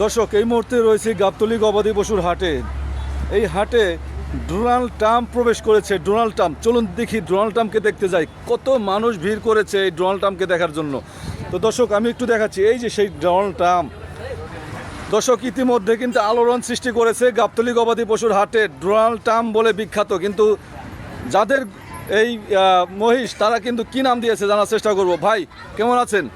দর্শক, এই মুহূর্তে রয়েছে গাবতলী গবাদি পশুর হাটে। এই হাটে ডোনাল্ড ট্রাম্প প্রবেশ করেছে। ডোনাল্ড ট্রাম্প, চলুন দেখি ডোনাল্ড ট্রাম্পকে দেখতে যাই। কত মানুষ ভিড় করেছে এই ডোনাল্ড ট্রাম্পকে দেখার জন্য। তো দর্শক, আমি একটু দেখাচ্ছি, এই যে সেই ডোনাল্ড ট্রাম্প। দর্শক, ইতিমধ্যে কিন্তু আলোড়ন সৃষ্টি করেছে গাবতলী গবাদি পশুর হাটে। ডোনাল্ড ট্রাম্প বলে বিখ্যাত, কিন্তু যাদের এই মহিষ, তারা কিন্তু কি নাম দিয়েছে জানার চেষ্টা করব। ভাই, কেমন আছেন?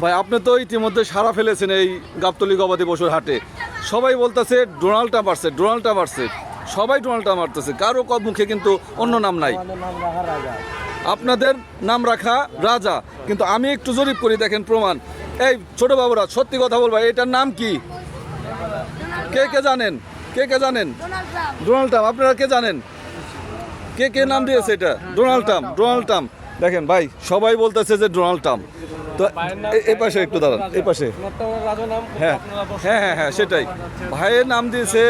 ভাই, আপনি তো ইতিমধ্যে সারা ফেলেছেন এই গাবতলী গবাদি পশুর হাটে। সবাই বলতেছে ডোনাল্ড ট্রাম্প আসছে, ডোনাল্ড ট্রাম্প আসছে, সবাই ডোনাল্ড ট্রাম্প আসতেছে, কারো মুখে কিন্তু অন্য নাম নাই। আপনাদের নাম রাখা রাজা, কিন্তু আমি একটু জরিপ করি, দেখেন প্রমাণ। এই ছোট বাবুরা, সত্যি কথা বলবা, এটার নাম কি? কে কে জানেন? কে কে জানেন? Donald Trump. আপনারা কে জানেন? কে কে নাম দিয়েছে এটা? Donald Trump, Donald Trump. দেখেন ভাই, সবাই বলতেছে যে ডোনাল্ড ট্রাম্প। তো এই পাশে একটু দাঁড়ান, এই পাশে। হ্যাঁ হ্যাঁ হ্যাঁ হ্যাঁ, সেটাই। ভাইয়ের নাম দিয়েছে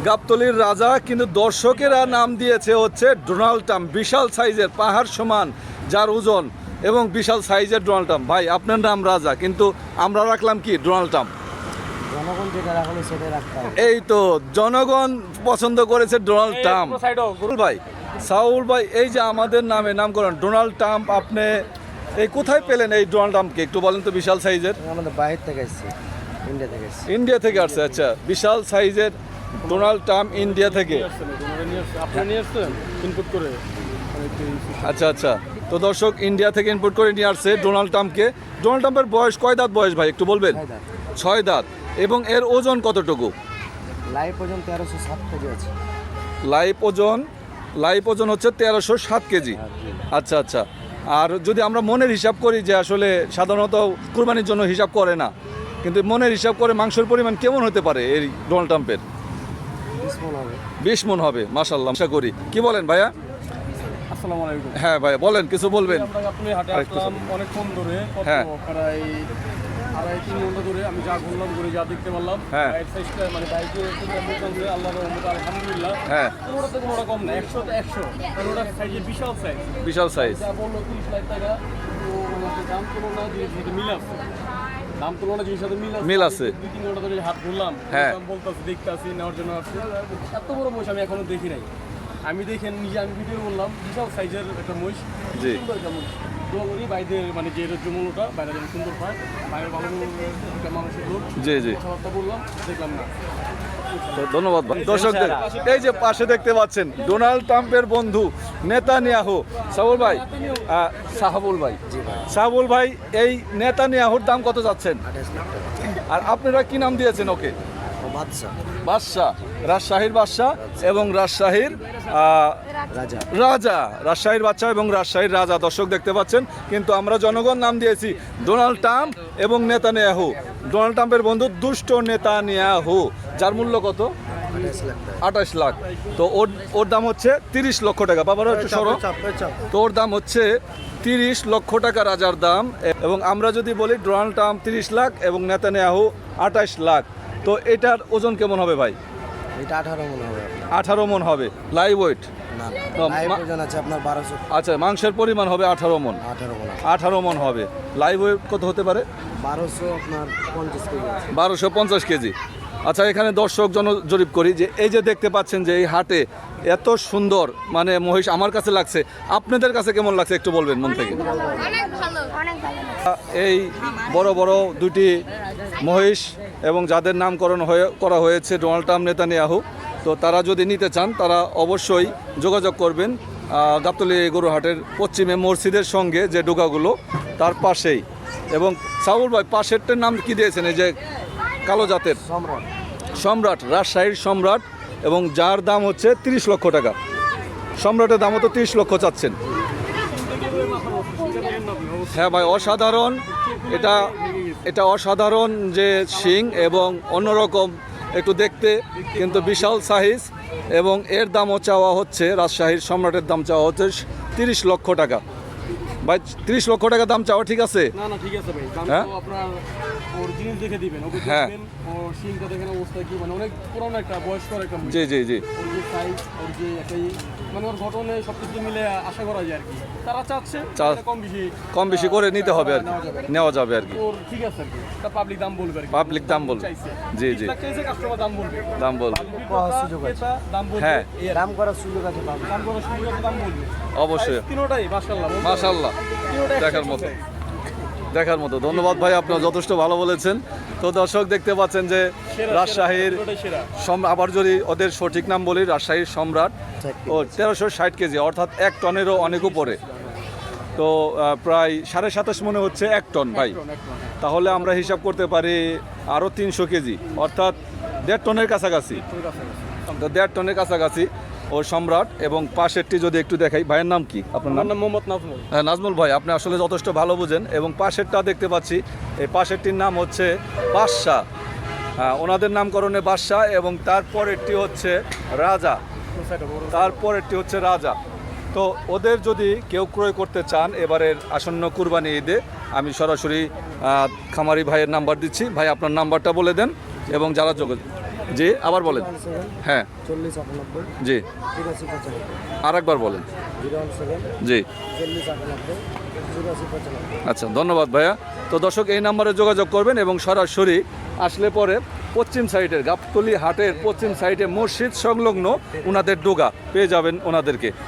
গাবতলীর রাজা, কিন্তু দর্শকেরা নাম দিয়েছে হচ্ছে ডোনাল্ড ট্রাম্প। বিশাল সাইজের, পাহাড় সমান যার ওজন, এবং বিশাল সাইজের ডোনাল্ড ট্রাম্প। ভাই, আপনার নাম রাজা, কিন্তু আমরা রাখলাম কি? Donald Trump. এই তো জনগণ পছন্দ করেছে ডোনাল্ড ট্রাম্প। ভাই, সাউল ভাই, এই যে আমাদের নামে নামকরণ ডোনাল্ড ট্রাম্প, আপনি এই কোথায় পেলেন এই ডোনাল্ড ট্রাম্পকে একটু বলেন তো? বিশাল সাইজের, আমাদের বাইরে থেকে আসছে, ইন্ডিয়া থেকে আসছে। ইন্ডিয়া থেকে আসছে? আচ্ছা, বিশাল সাইজের ডোনাল্ড ট্রাম্প ইন্ডিয়া থেকে। আচ্ছা আচ্ছা, তো দর্শক, ইন্ডিয়া থেকে ইনপুট করে নিয়ে আসছে ডোনাল্ড ট্রাম্পকে। ডোনাল্ড ট্রাম্পের বয়স কয় দাঁত বয়স ভাই, একটু বলবেন? 6 দাঁত। এবং এর ওজন কতটুকু? লাইভ ওজন 1307 কেজি আছে। লাইভ ওজন হচ্ছে 1307 কেজি। আচ্ছা আচ্ছা। আর যদি আমরা মনের হিসাব করি, যে আসলে সাধারণত কুরবানির জন্য হিসাব করে না, কিন্তু মনের হিসাব করে মাংসের পরিমাণ কেমন হতে পারে এই ডোনাল্ড ট্রাম্পের? 20 মণ হবে। মাশাআল্লাহ, আশা করি। কি বলেন ভাইয়া? আসসালামু আলাইকুম। হ্যাঁ ভাইয়া, বলেন, কিছু বলবেন? আপনি হাটে আসলাম অনেকক্ষণ ধরে, হ্যাঁ, প্রায় 2.5-3 ঘন্টা ধরে। আমি যা ঘুরলাম, ঘুরে যা দেখতে পারলাম, হ্যাঁ, মানে বাইকে আল্লাহর রহমতে আলহামদুলিল্লাহ, হ্যাঁ, কোনোটা থেকে কোনোটা কম না, 100 তে 100। কারণ ওটা সাইজে বিশাল সাইজ, বিশাল সাইজ। যা বললো 30 লাখ টাকা, তো দাম তুলনা জিনিসের সাথে মিল আছে, দাম তুলনা জিনিসের সাথে মিল আছে। 2-3 ঘন্টা ধরে হাট ঘুরলাম, বলতেছি, দেখতে আসি, নেওয়ার জন্য আসছি। এত বড় মহিষ আমি এখনো দেখি নাই। আমি দেখেন নিজে, আমি ভিডিও বললাম, বিশাল সাইজের একটা মহিষ, সুন্দর একটা মহিষ। দোয়ারি বাইরের, মানে যে জমুনটা বাইরে যেন সুন্দর পায়, বাইরের ভালো একটা মানুষের লোক। জি জি, কথাবার্তা বললাম, দেখলাম না। তো ধন্যবাদ দর্শকদের। এই যে পাশে দেখতে পাচ্ছেন ডোনাল্ড ট্রাম্পের বন্ধু নেতানিয়াহু, সাউল ভাই, সাহাবুল ভাই, এই নেতানিয়াহুর দাম কত যাচ্ছেন? আর আপনারা কি নাম দিয়েছেন ওকে? বাদশাহ, রাজশাহীর বাদশাহ এবং রাজশাহীর রাজা, রাজশাহীর বাদশাহ এবং রাজশাহীর রাজা। দর্শক দেখতে পাচ্ছেন, কিন্তু আমরা জনগণ নাম দিয়েছি ডোনাল্ড ট্রাম্প এবং নেতানিয়াহু। ডোনাল্ড ট্রাম্পের বন্ধু দুষ্ট নেতানিয়াহু, যার মূল্য কত? 28 লাখ। তো ওর দাম হচ্ছে 30 লক্ষ টাকা। বাবারা একটু সরো। তো ওর দাম হচ্ছে 30 লক্ষ টাকা রাজার দাম। এবং আমরা যদি বলি ডোনাল্ড ট্রাম্প 30 লাখ এবং নেতানিয়াহু 28 লাখ, তো এটার ওজন কেমন হবে ভাই? এটা 18 মণ হবে। 18 মণ হবে লাইভ ওয়েট? ওজন আছে আপনার 1200। আচ্ছা, মাংসের পরিমাণ হবে 18 মণ। 18 মণ হবে। লাইভ ওয়েট কত হতে পারে? 1250 কেজি। 1250 কেজি। আচ্ছা, এখানে দর্শক জরিপ করি, যে এই যে দেখতে পাচ্ছেন যে এই হাটে এত সুন্দর মানে মহিষ আমার কাছে লাগছে, আপনাদের কাছে কেমন লাগছে একটু বলবেন মন থেকে? এই বড় বড় দুটি মহিষ এবং যাদের নামকরণ করা হয়েছে ডোনাল্ড ট্রাম্প, নেতানিয়াহু, তো তারা যদি নিতে চান তারা অবশ্যই যোগাযোগ করবেন গাবতলী গরুহাটের পশ্চিমে মসজিদের সঙ্গে যে ডোকাগুলো তার পাশেই। এবং সাউল ভাই, পাশেরটার নাম কি দিয়েছেন? এই যে কালো জাতের সম্রাট, রাজশাহীর সম্রাট, এবং যার দাম হচ্ছে 30 লক্ষ টাকা। সম্রাটের দামও তো 30 লক্ষ চাচ্ছেন। হ্যাঁ ভাই, অসাধারণ। এটা অসাধারণ যে শিং এবং অন্যরকম একটু দেখতে, কিন্তু বিশাল সাইজ। এবং এর দামও চাওয়া হচ্ছে, রাজশাহীর সম্রাটের দাম চাওয়া হচ্ছে 30 লক্ষ টাকা। ভাই 30 লক্ষ টাকা দাম চাওয়া ঠিক আছে? না না ঠিক আছে ভাই, দাম হ্যাঁ? তো আপনার ওর জিনিস দেখে দিবেন, ওকে হ্যাঁ। দেখবেন ওর সিনটা দেখেন অবস্থা কি, মানে অনেক পুরনো একটা বয়স্কর একটা মুরগি। জি জি জি। ওর যে সাইজ, ওর যে একটা মানে ওর গঠনে সব কিছু মিলে আশা করা যায় আর কি। তারা চাচ্ছে এটা কম বেশি করে নিতে হবে আর কি, নেওয়া যাবে। নেওয়া যাবে আর কি। ওর ঠিক আছে আর কি, তা পাবলিক দাম বলবে আর কি। পাবলিক দাম বলবে। চাইছে। জি জি। 30 লাখ চাইছে, কাস্টমার দাম বলবে। দাম বলবে। পাওয়ার সুযোগ আছে। ক্রেতা দাম বলবে। হ্যাঁ। এই আর কি। দাম করার সুযোগ আছে পাবেন। দাম করার সুযোগ আছে, দাম বলবে। অবশ্যই। Size তিনোটাই মাশাআল্লাহ। মাশাআল্লাহ। তিনোটাই দেখার মতো। দেখার মতো। ধন্যবাদ ভাই, আপনারা যথেষ্ট ভালো বলেছেন। তো দর্শক দেখতে পাচ্ছেন যে রাজশাহীর সেরা। আবার যদি ওদের সঠিক নাম বলি, রাজশাহীর সম্রাট ও 1360 কেজি, অর্থাৎ 1 টনেরও অনেক উপরে। তো প্রায় 27.5 মনে হচ্ছে 1 টন ভাই। তাহলে আমরা হিসাব করতে পারি আরও 300 কেজি, অর্থাৎ 1.5 টনের কাছাকাছি। তো 1.5 টনের কাছাকাছি ও সম্রাট। এবং পাশেরটি যদি একটু দেখাই, ভাইয়ের নাম কি আপনার নাম? আমার নাম মোহাম্মদ নাজমুল। হ্যাঁ নাজমুল ভাই, আপনি আসলে যথেষ্ট ভালো বুঝেন। এবং পাশেরটা দেখতে পাচ্ছি, এই পাশেরটির নাম হচ্ছে বাদশাহ, ওনাদের নামকরণে বাদশাহ। এবং তারপরেরটি হচ্ছে রাজা, তারপরেরটি হচ্ছে রাজা। তো ওদের যদি কেউ ক্রয় করতে চান এবারের আসন্ন কুরবানি ঈদে, আমি সরাসরি খামারি ভাইয়ের নাম্বার দিচ্ছি। ভাই আপনার নাম্বারটা বলে দেন এবং যারা যোগাযোগ। জি আবার বলেন। 017 হ্যাঁ 40 98 জি 83 95। আর একবার বলেন। 017 জি 40 98 83 95। আচ্ছা ধন্যবাদ ভাইয়া। তো দর্শক এই নাম্বারে যোগাযোগ করবেন এবং সরাসরি আসলে পরে পশ্চিম সাইডের গাবতলী হাটের পশ্চিম সাইডে মসজিদ সংলগ্ন ওনাদের ডোগা পেয়ে যাবেন ওনাদেরকে।